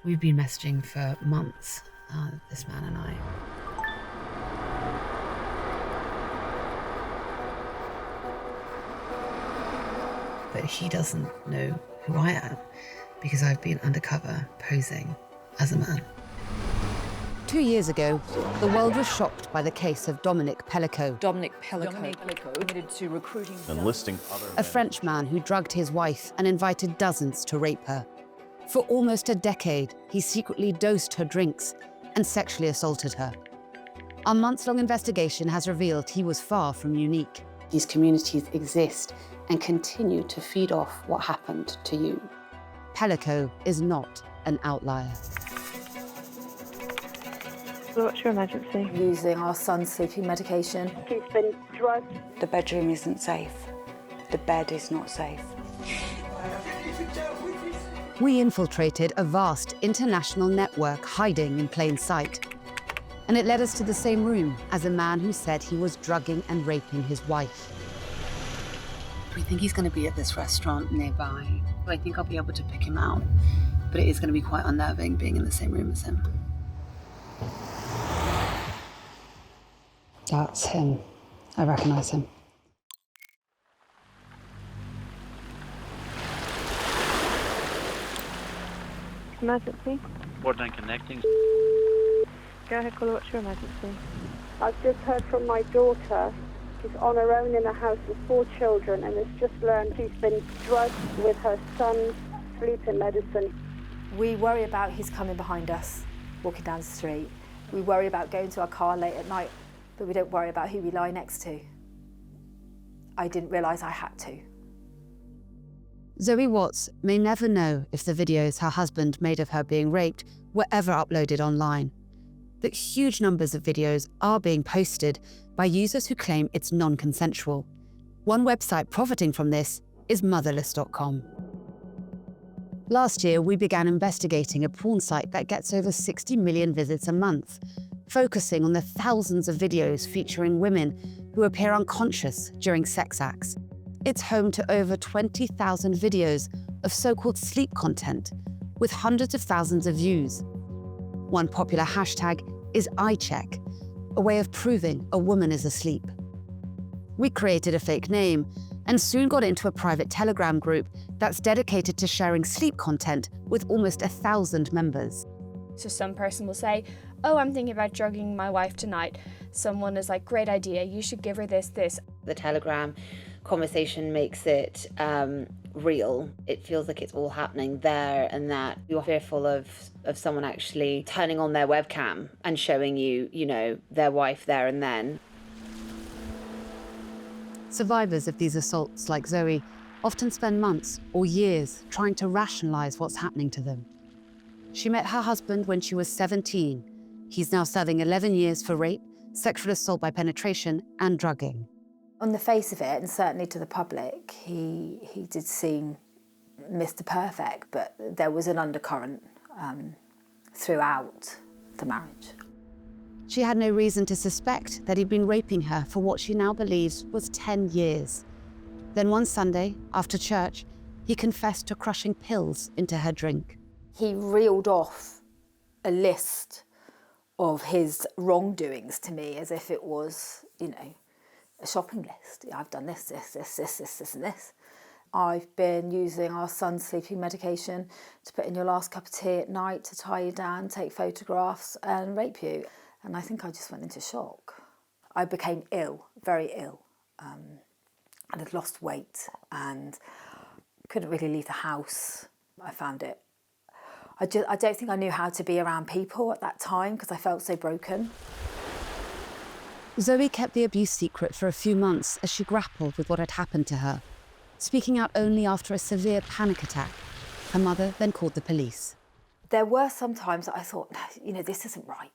We've been messaging for months, this man and I. But he doesn't know who I am because I've been undercover posing as a man. 2 years ago, the world was shocked by the case of Dominic Pelicot, Dominic Pelicot admitted to recruiting... enlisting other a French man who drugged his wife and invited dozens to rape her. For almost a decade, he secretly dosed her drinks and sexually assaulted her. Our months-long investigation has revealed he was far from unique. These communities exist and continue to feed off what happened to you. Pelicot is not an outlier. What's your emergency? Using our son's sleeping medication. He's been drugged. The bedroom isn't safe. The bed is not safe. We infiltrated a vast international network hiding in plain sight. And it led us to the same room as a man who said he was drugging and raping his wife. We think he's going to be at this restaurant nearby. I think I'll be able to pick him out, but it is going to be quite unnerving being in the same room as him. That's him. I recognise him. Emergency? Borderline connecting. Go ahead, caller. What's your emergency? I've just heard from my daughter. She's on her own in a house with 4 children and has just learned she's been drugged with her son's sleeping medicine. We worry about his coming behind us, walking down the street. We worry about going to our car late at night, but we don't worry about who we lie next to. I didn't realise I had to. Zoe Watts may never know if the videos her husband made of her being raped were ever uploaded online. But huge numbers of videos are being posted by users who claim it's non-consensual. One website profiting from this is motherless.com. Last year, we began investigating a porn site that gets over 60 million visits a month, focusing on the thousands of videos featuring women who appear unconscious during sex acts. It's home to over 20,000 videos of so-called sleep content, with hundreds of thousands of views. One popular hashtag is iCheck, a way of proving a woman is asleep. We created a fake name and soon got into a private Telegram group that's dedicated to sharing sleep content with almost 1,000 members. So some person will say, oh, I'm thinking about drugging my wife tonight. Someone is like, great idea, you should give her this. The Telegram conversation makes it real. It feels like it's all happening there, and that you're fearful of someone actually turning on their webcam and showing you, their wife there and then. Survivors of these assaults, like Zoe, often spend months or years trying to rationalize what's happening to them. She met her husband when she was 17. He's now serving 11 years for rape, sexual assault by penetration, and drugging. On the face of it, and certainly to the public, he did seem Mr. Perfect, but there was an undercurrent throughout the marriage. She had no reason to suspect that he'd been raping her for what she now believes was 10 years. Then one Sunday, after church, he confessed to crushing pills into her drink. He reeled off a list of his wrongdoings to me as if it was, a shopping list. I've done this, and this. I've been using our son's sleeping medication to put in your last cup of tea at night to tie you down, take photographs and rape you. And I think I just went into shock. I became ill, very ill. And had lost weight and couldn't really leave the house. I found it. I don't think I knew how to be around people at that time because I felt so broken. Zoe kept the abuse secret for a few months as she grappled with what had happened to her, speaking out only after a severe panic attack. Her mother then called the police. There were some times that I thought, this isn't right.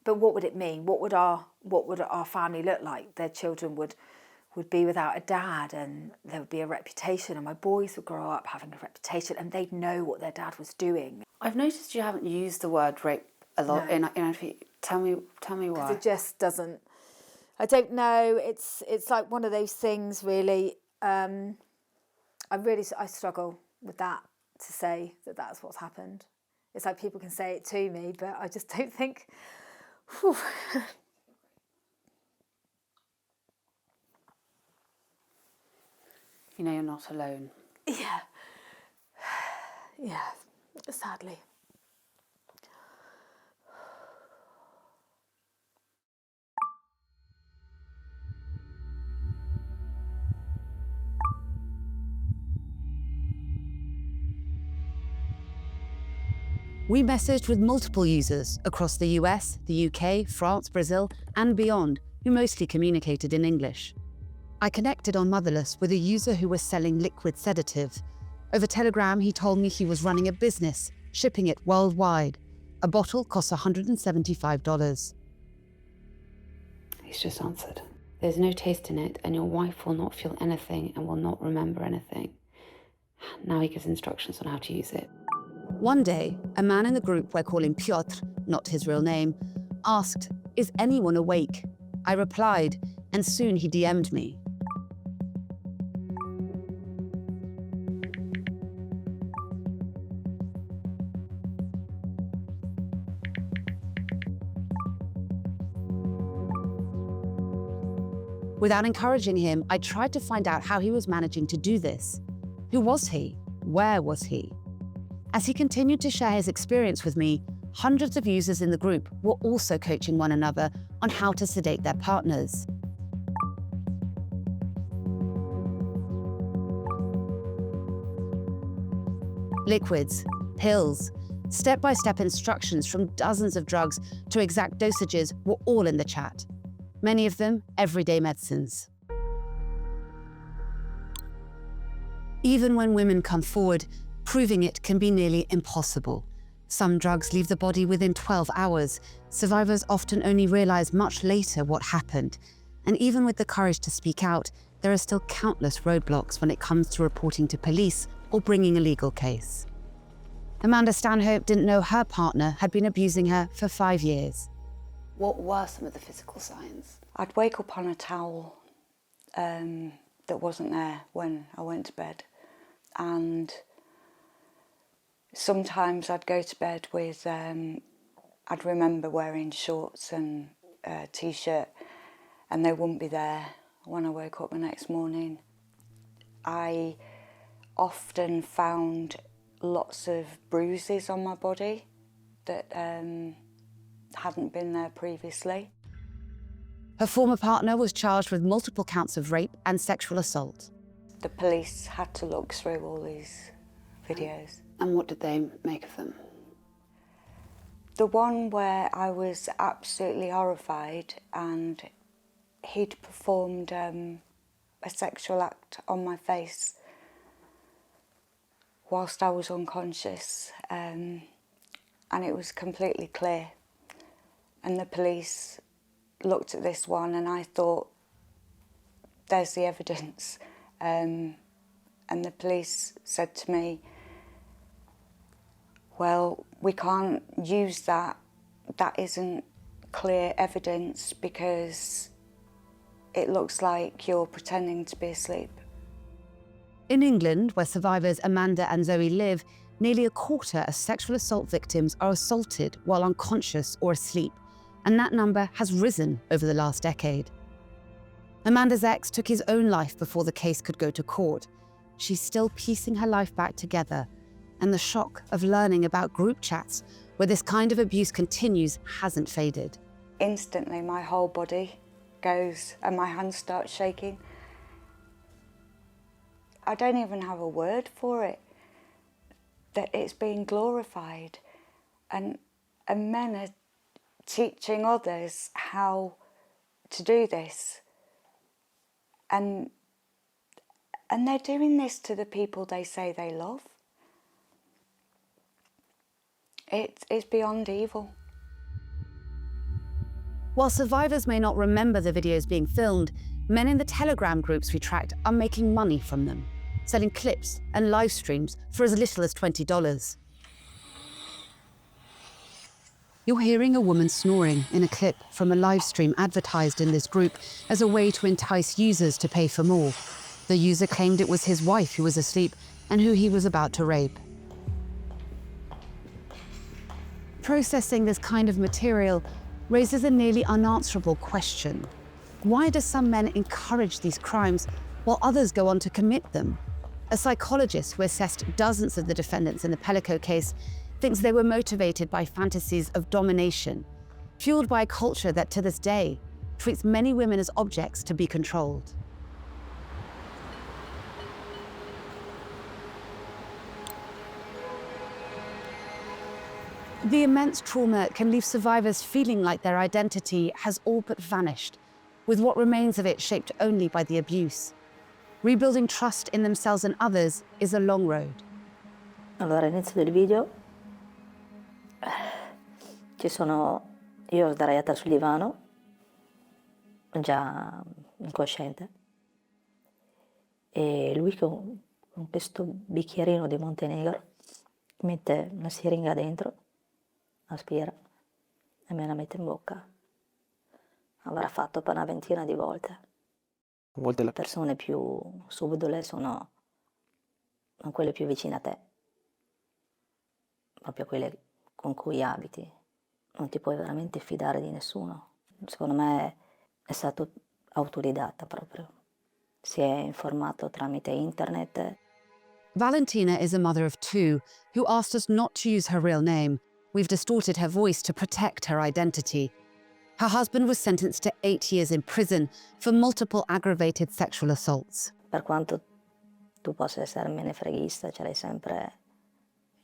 But what would it mean? What would our family look like? Their children would be without a dad, and there would be a reputation, and my boys would grow up having a reputation, and they'd know what their dad was doing. I've noticed you haven't used the word rape a lot. No. Tell me why. It just doesn't. I don't know. It's like one of those things, really. I struggle with that, to say that that's what's happened. It's like people can say it to me, but I just don't think, whew. You know you're not alone. Yeah. Yeah, sadly. We messaged with multiple users across the US, the UK, France, Brazil, and beyond, who mostly communicated in English. I connected on Motherless with a user who was selling liquid sedative. Over Telegram, he told me he was running a business, shipping it worldwide. A bottle costs $175. He's just answered. There's no taste in it, and your wife will not feel anything and will not remember anything. Now he gives instructions on how to use it. One day, a man in the group we're calling Piotr, not his real name, asked, "Is anyone awake?" I replied, and soon he DM'd me. Without encouraging him, I tried to find out how he was managing to do this. Who was he? Where was he? As he continued to share his experience with me, hundreds of users in the group were also coaching one another on how to sedate their partners. Liquids, pills, step-by-step instructions from dozens of drugs to exact dosages were all in the chat. Many of them everyday medicines. Even when women come forward, proving it can be nearly impossible. Some drugs leave the body within 12 hours. Survivors often only realize much later what happened. And even with the courage to speak out, there are still countless roadblocks when it comes to reporting to police or bringing a legal case. Amanda Stanhope didn't know her partner had been abusing her for 5 years. What were some of the physical signs? I'd wake up on a towel that wasn't there when I went to bed. And sometimes I'd go to bed with, I'd remember wearing shorts and a t-shirt, and they wouldn't be there when I woke up the next morning. I often found lots of bruises on my body that hadn't been there previously. Her former partner was charged with multiple counts of rape and sexual assault. The police had to look through all these videos. And what did they make of them? The one where I was absolutely horrified, and he'd performed a sexual act on my face whilst I was unconscious, and it was completely clear. And the police looked at this one, and I thought, there's the evidence. And the police said to me, well, we can't use that. That isn't clear evidence because it looks like you're pretending to be asleep. In England, where survivors Amanda and Zoe live, nearly a quarter of sexual assault victims are assaulted while unconscious or asleep, and that number has risen over the last decade. Amanda's ex took his own life before the case could go to court. She's still piecing her life back together, and the shock of learning about group chats where this kind of abuse continues hasn't faded. Instantly, my whole body goes and my hands start shaking. I don't even have a word for it, that it's being glorified, and men are teaching others how to do this, and they're doing this to the people they say they love. It's beyond evil. While survivors may not remember the videos being filmed, men in the Telegram groups we tracked are making money from them, selling clips and live streams for as little as $20. You're hearing a woman snoring in a clip from a live stream advertised in this group as a way to entice users to pay for more. The user claimed it was his wife who was asleep and who he was about to rape. Processing this kind of material raises a nearly unanswerable question. Why do some men encourage these crimes while others go on to commit them? A psychologist who assessed dozens of the defendants in the Pelicot case thinks they were motivated by fantasies of domination, fueled by a culture that to this day treats many women as objects to be controlled. The immense trauma can leave survivors feeling like their identity has all but vanished, with what remains of it shaped only by the abuse. Rebuilding trust in themselves and others is a long road. Allora, all'inizio del video io sdraiata sul divano, già incosciente, e lui con questo bicchierino di Montenegro mette una siringa dentro, aspira e me la mette in bocca. Avrà fatto per una ventina di volte. Le persone più subdole sono quelle più vicine a te, proprio quelle con cui abiti. Non ti puoi veramente fidare di nessuno. Secondo me è stato autodidatta proprio. Si è informato tramite internet. Valentina is a mother of two who asked us not to use her real name. We've distorted her voice to protect her identity. Her husband was sentenced to 8 years in prison for multiple aggravated sexual assaults. Per quanto tu possa essere menefreghista, ce l'hai sempre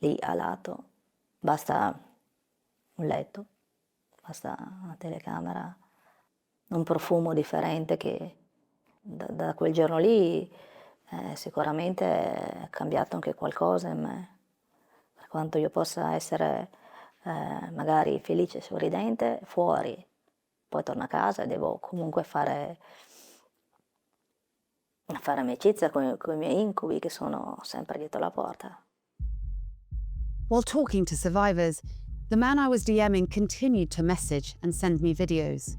lì a lato. Basta un letto, basta una telecamera, un profumo differente che da quel giorno lì sicuramente è cambiato anche qualcosa in me. Per quanto io possa essere magari felice e sorridente fuori, poi torno a casa e devo comunque fare amicizia con i miei incubi che sono sempre dietro la porta. While talking to survivors, the man I was DMing continued to message and send me videos.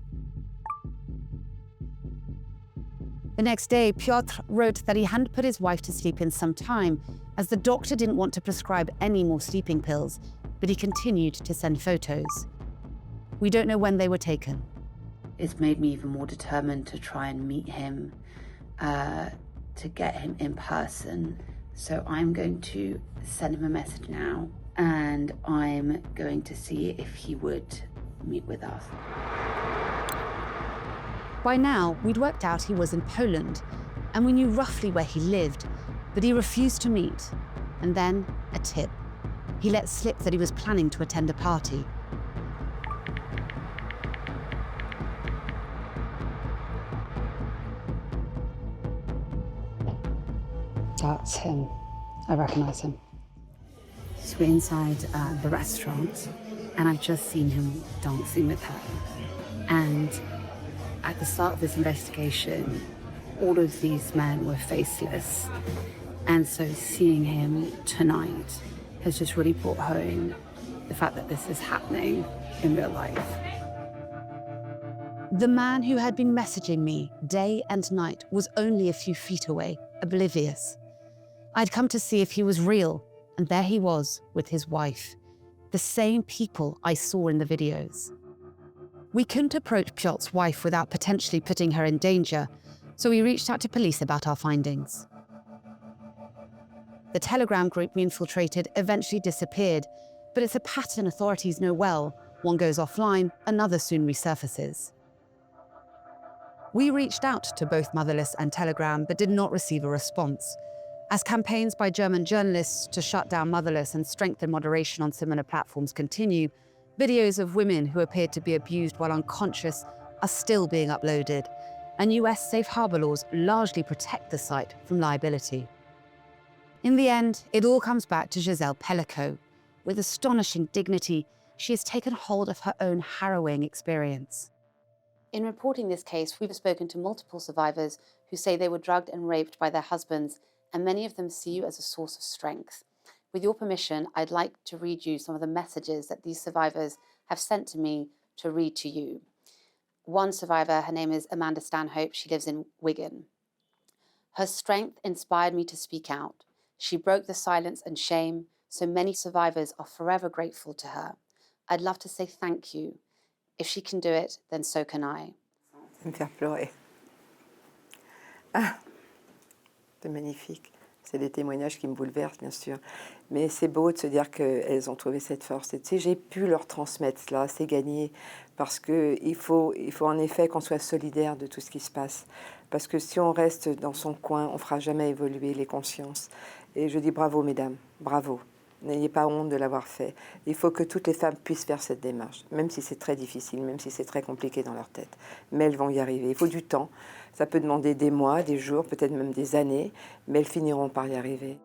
The next day, Piotr wrote that he hadn't put his wife to sleep in some time, as the doctor didn't want to prescribe any more sleeping pills, but he continued to send photos. We don't know when they were taken. It's made me even more determined to try and meet him, to get him in person. So I'm going to send him a message now, and I'm going to see if he would meet with us. By now, we'd worked out he was in Poland, and we knew roughly where he lived, but he refused to meet. And then, a tip. He let slip that he was planning to attend a party. That's him. I recognise him. So we're inside the restaurant, and I've just seen him dancing with her. And at the start of this investigation, all of these men were faceless. And so seeing him tonight has just really brought home the fact that this is happening in real life. The man who had been messaging me day and night was only a few feet away, oblivious. I'd come to see if he was real, and there he was with his wife, the same people I saw in the videos. We couldn't approach Piotr's wife without potentially putting her in danger, so we reached out to police about our findings. The Telegram group we infiltrated eventually disappeared, but it's a pattern authorities know well. One goes offline, another soon resurfaces. We reached out to both Motherless and Telegram, but did not receive a response. As campaigns by German journalists to shut down Motherless and strengthen moderation on similar platforms continue, videos of women who appeared to be abused while unconscious are still being uploaded, and US safe harbor laws largely protect the site from liability. In the end, it all comes back to Gisèle Pelicot. With astonishing dignity, she has taken hold of her own harrowing experience. In reporting this case, we've spoken to multiple survivors who say they were drugged and raped by their husbands, and many of them see you as a source of strength. With your permission, I'd like to read you some of the messages that these survivors have sent to me to read to you. One survivor, her name is Amanda Stanhope, she lives in Wigan. Her strength inspired me to speak out. She broke the silence and shame, so many survivors are forever grateful to her. I'd love to say thank you. If she can do it, then so can I. Ça me fait pleurer. Ah, c'est magnifique. C'est des témoignages qui me bouleversent, bien sûr. Mais c'est beau de se dire qu'elles ont trouvé cette force. Et tu sais, j'ai pu leur transmettre cela, c'est gagné. Parce qu'il faut en effet qu'on soit solidaire de tout ce qui se passe. Parce que si on reste dans son coin, on ne fera jamais évoluer les consciences. Et je dis bravo, mesdames, bravo. N'ayez pas honte de l'avoir fait. Il faut que toutes les femmes puissent faire cette démarche, même si c'est très difficile, même si c'est très compliqué dans leur tête. Mais elles vont y arriver. Il faut du temps. Ça peut demander des mois, des jours, peut-être même des années, mais elles finiront par y arriver.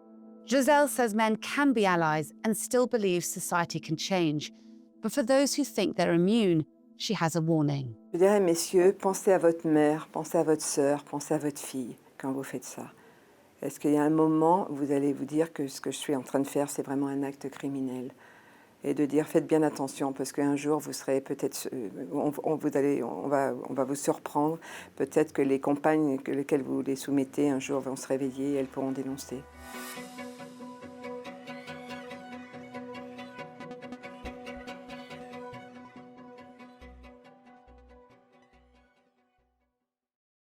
Gisèle says men can be allies and still believes society can change. But for those who think they're immune, she has a warning. Je dirais, messieurs, pensez à votre mère, pensez à votre sœur, pensez à votre fille quand vous faites ça. Est-ce qu'il y a un moment où vous allez vous dire que ce que je suis en train de faire, c'est vraiment un acte criminel? Et de dire, faites bien attention, parce qu'un jour, vous serez peut-être... On va vous surprendre. Peut-être que les compagnes lesquelles vous les soumettez, un jour, vont se réveiller et elles pourront dénoncer.